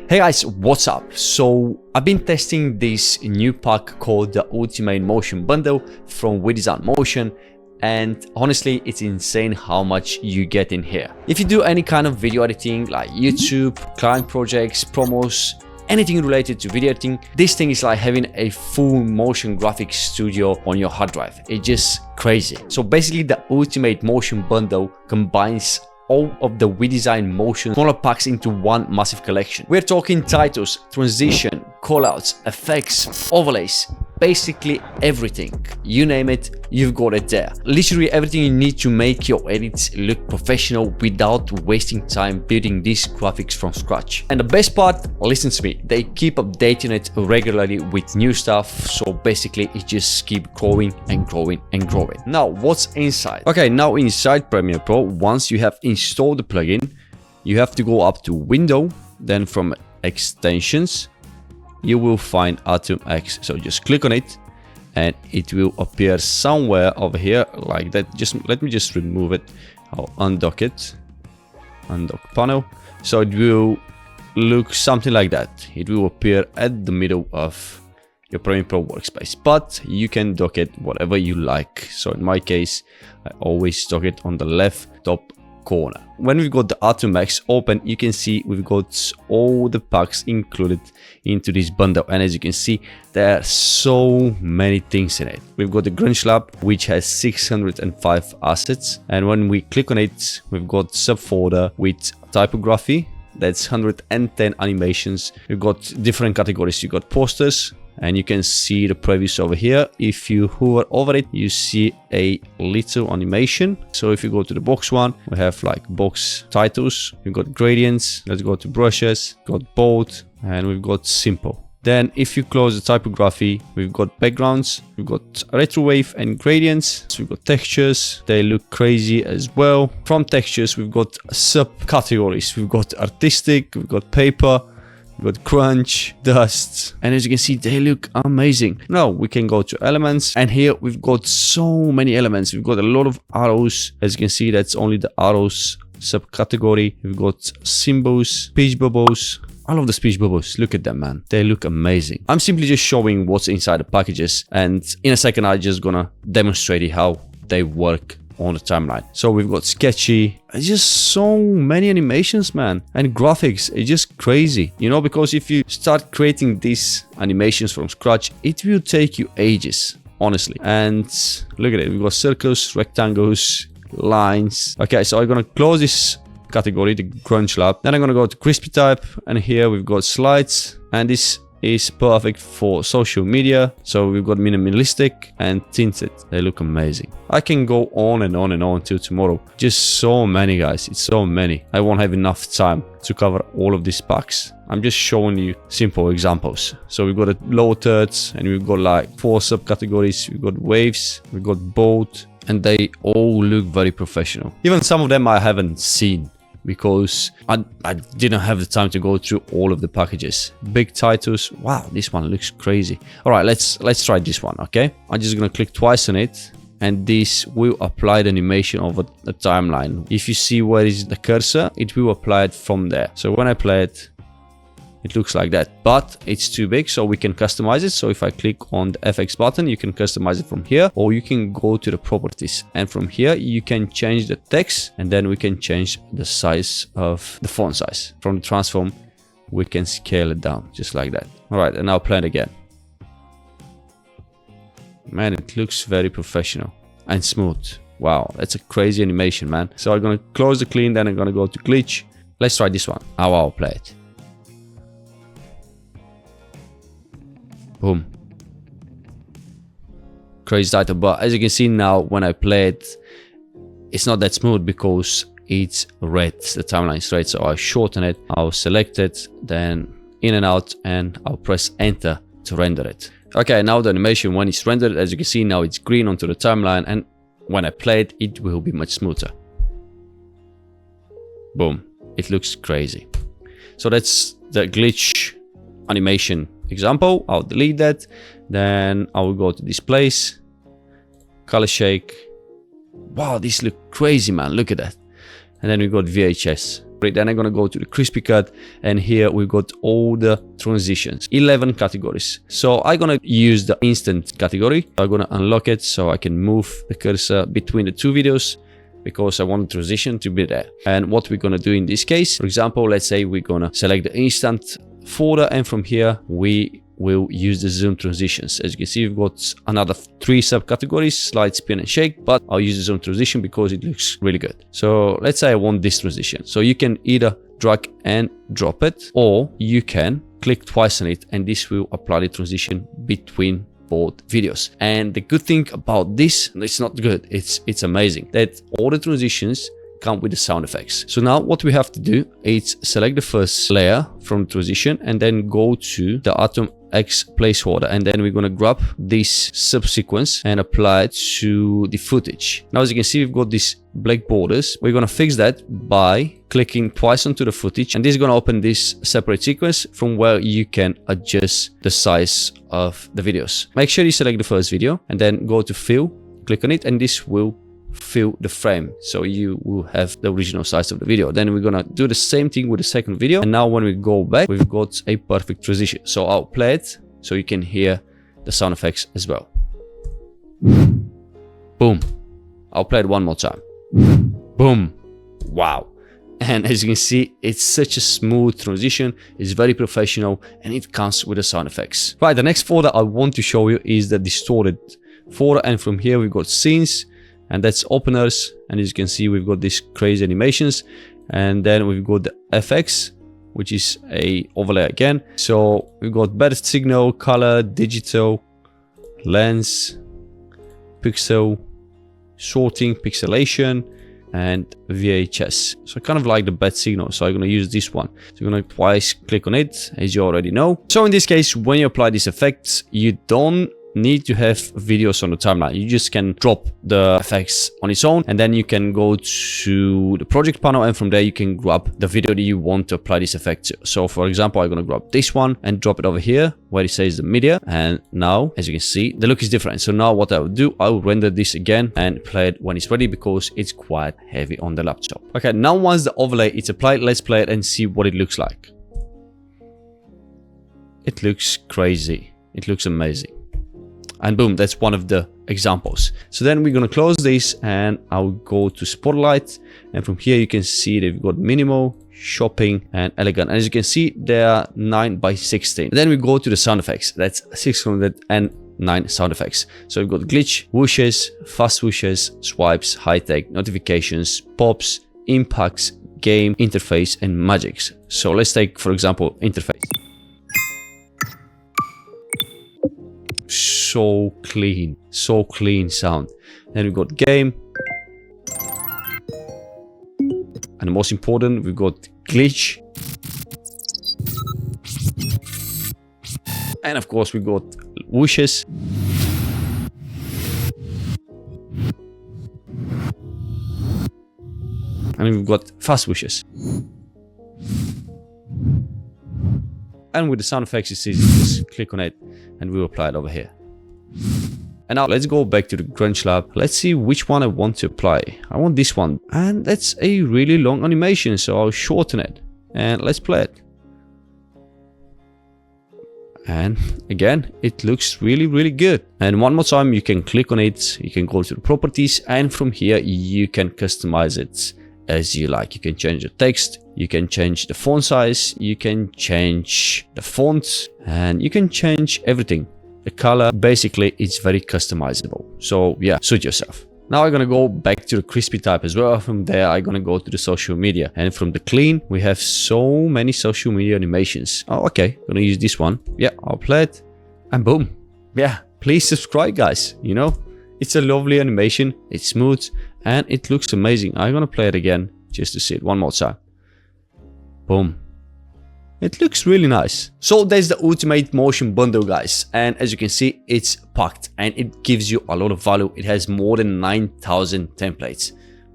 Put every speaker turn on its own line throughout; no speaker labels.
Hey guys, what's up? So I've been testing this new pack called the Ultimate Motion Bundle from Design Motion, and honestly it's insane how much you get in here. If you do any kind of video editing like YouTube, client projects, promos, anything related to video editing, this thing is like having a full motion graphics studio on your hard drive. It's just crazy. So basically the Ultimate Motion Bundle combines all of the Design Motion smaller packs into one massive collection. We're talking titles, transition, callouts, effects, overlays, basically everything. You name it, you've got it there. Literally everything you need to make your edits look professional without wasting time building these graphics from scratch. And the best part, listen to me, they keep updating it regularly with new stuff, so basically it just keeps growing and growing and growing. Now what's inside? Okay, now inside Premiere Pro, once you have installed the plugin, you have to go up to Window, then from Extensions you will find Atom X. So just click on it and it will appear somewhere over here like that. Just let me just remove it. I'll undock it, undock panel. So it will look something like that. It will appear at the middle of your Premiere Pro workspace, but you can dock it whatever you like. So in my case, I always dock it on the left top corner. When we've got the Atom X open, you can see we've got all the packs included into this bundle, and as you can see there are so many things in it. We've got the Grunge Lab, which has 605 assets, and when we click on it, we've got subfolder with typography, that's 110 animations. We've got different categories. You got posters, and you can see the previews over here. If you hover over it, you see a little animation. So if you go to the box one, we have like box titles, we've got gradients, let's go to brushes, got bold, and we've got simple. Then if you close the typography, we've got backgrounds, we've got retrowave and gradients, so we've got textures, they look crazy as well. From textures, we've got subcategories, we've got artistic, we've got paper, we've got crunch, dust, and as you can see they look amazing. Now we can go to elements, and here we've got so many elements. We've got a lot of arrows. As you can see, that's only the arrows subcategory. We've got symbols, speech bubbles. I love the speech bubbles. Look at them, man. They look amazing. I'm simply just showing what's inside the packages, and in a second I'm just gonna demonstrate how they work on the timeline. So we've got sketchy, just so many animations, man, and graphics. It's just crazy, you know, because if you start creating these animations from scratch, it will take you ages, honestly. And look at it, we've got circles, rectangles, lines. Okay, so I'm gonna close this category, the Grunge Lab, then I'm gonna go to crispy type, and here we've got slides, and this is perfect for social media. So we've got minimalistic and tinted. They look amazing. I can go on and on and on till tomorrow. Just so many, guys. It's so many. I won't have enough time to cover all of these packs. I'm just showing you simple examples. So we've got a low thirds, and we've got like 4 subcategories. We've got waves, we've got bold, and they all look very professional. Even some of them I haven't seen, because I didn't have the time to go through all of the packages. Big titles. Wow, this one looks crazy. All right, let's try this one, okay? I'm just gonna click twice on it, and this will apply the animation over the timeline. If you see where is the cursor, it will apply it from there. So when I play it, it looks like that, but it's too big, so we can customize it. So if I click on the FX button, you can customize it from here, or you can go to the properties, and from here you can change the text, and then we can change the size of the font size. From the transform, we can scale it down just like that. All right, and now play it again. Man, it looks very professional and smooth. Wow, that's a crazy animation, man. So I'm gonna close the clean, then I'm gonna go to glitch. Let's try this one. I'll play it. Boom. Crazy title, but as you can see now, when I play it, it's not that smooth because it's red. The timeline is red, so I'll shorten it, I'll select it, then in and out, and I'll press enter to render it. Okay, now the animation, when it's rendered, as you can see now, it's green onto the timeline, and when I play it, it will be much smoother. Boom. It looks crazy. So that's the glitch animation example. I'll delete that, then I will go to displays, color shake. Wow, this look crazy, man. Look at that. And then we got VHS. Then I'm gonna go to the crispy cut, and here we've got all the transitions, 11 categories. So I'm gonna use the instant category. I'm gonna unlock it so I can move the cursor between the two videos, because I want the transition to be there. And what we're gonna do in this case, for example, let's say we're gonna select the instant folder, and from here we will use the zoom transitions. As you can see, we've got another 3 subcategories: slide, spin, and shake, but I'll use the zoom transition because it looks really good. So let's say I want this transition. So you can either drag and drop it, or you can click twice on it, and this will apply the transition between both videos. And the good thing about this, it's not good, it's amazing, that all the transitions come with the sound effects. So now what we have to do is select the first layer from transition, and then go to the Atom X placeholder, and then we're going to grab this subsequence and apply it to the footage. Now, as you can see, we've got these black borders. We're going to fix that by clicking twice onto the footage, and this is going to open this separate sequence from where you can adjust the size of the videos. Make sure you select the first video, and then go to fill, click on it, and this will fill the frame, so you will have the original size of the video. Then we're gonna do the same thing with the second video, and now when we go back, we've got a perfect transition. So I'll play it so you can hear the sound effects as well. Boom. I'll play it one more time. Boom. Wow. And as you can see, it's such a smooth transition, it's very professional, and it comes with the sound effects. Right, the next folder I want to show you is the distorted folder, and from here we've got scenes, and that's openers, and as you can see, we've got these crazy animations, and then we've got the FX, which is a overlay again. So we've got better signal, color, digital, lens, pixel, sorting, pixelation, and VHS. So kind of like the bad signal, so I'm going to use this one. So you're going to twice click on it, as you already know. So in this case, when you apply these effects, you don't need to have videos on the timeline. You just can drop the effects on its own, and then you can go to the project panel, and from there you can grab the video that you want to apply this effect to. So for example, I'm going to grab this one and drop it over here where it says the media, and now as you can see, the look is different. So now what I will do, I will render this again and play it when it's ready, because it's quite heavy on the laptop. Okay, now once the overlay is applied, let's play it and see what it looks like. It looks crazy. It looks amazing. And boom, that's one of the examples. So then we're going to close this, and I'll go to Spotlight, and from here you can see that we've got minimal, shopping, and elegant. And as you can see, they are 9:16. Then we go to the sound effects. That's 609 sound effects. So we've got glitch, whooshes, fast whooshes, swipes, high-tech, notifications, pops, impacts, game, interface, and magics. So let's take, for example, interface. So clean sound. Then we've got game, and the most important, we've got glitch, and of course we've got whooshes, and we've got fast whooshes. And with the sound effects, it's easy. Just click on it and we'll apply it over here. And now let's go back to the Grunge Lab. Let's see which one I want to apply. I want this one. And that's a really long animation, so I'll shorten it. And let's play it. And again, it looks really good. And one more time, you can click on it. You can go to the properties, and from here you can customize it as you like. You can change the text, you can change the font size, you can change the font, and you can change everything. The color, basically, it's very customizable. So yeah, suit yourself. Now I'm gonna go back to the crispy type as well. From there, I'm gonna go to the social media, and from the clean, we have so many social media animations. Oh, okay, gonna use this one. Yeah, I'll play it, and boom. Yeah, please subscribe, guys. You know, it's a lovely animation, it's smooth, and it looks amazing. I'm gonna play it again just to see it one more time. Boom. It looks really nice. So there's the Ultimate Motion Bundle, guys, and as you can see, it's packed and it gives you a lot of value. It has more than 9,000 templates.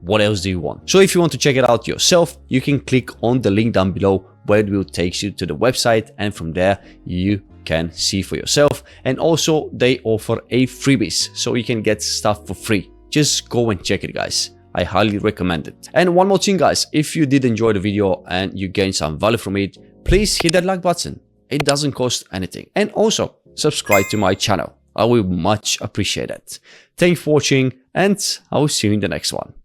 What else do you want? So if you want to check it out yourself, you can click on the link down below where it will take you to the website, and from there you can see for yourself. And also they offer a freebies, so you can get stuff for free. Just go and check it, guys. I highly recommend it. And one more thing, guys, if you did enjoy the video and you gained some value from it, please hit that like button. It doesn't cost anything. And also subscribe to my channel. I will much appreciate it. Thank you for watching, and I will see you in the next one.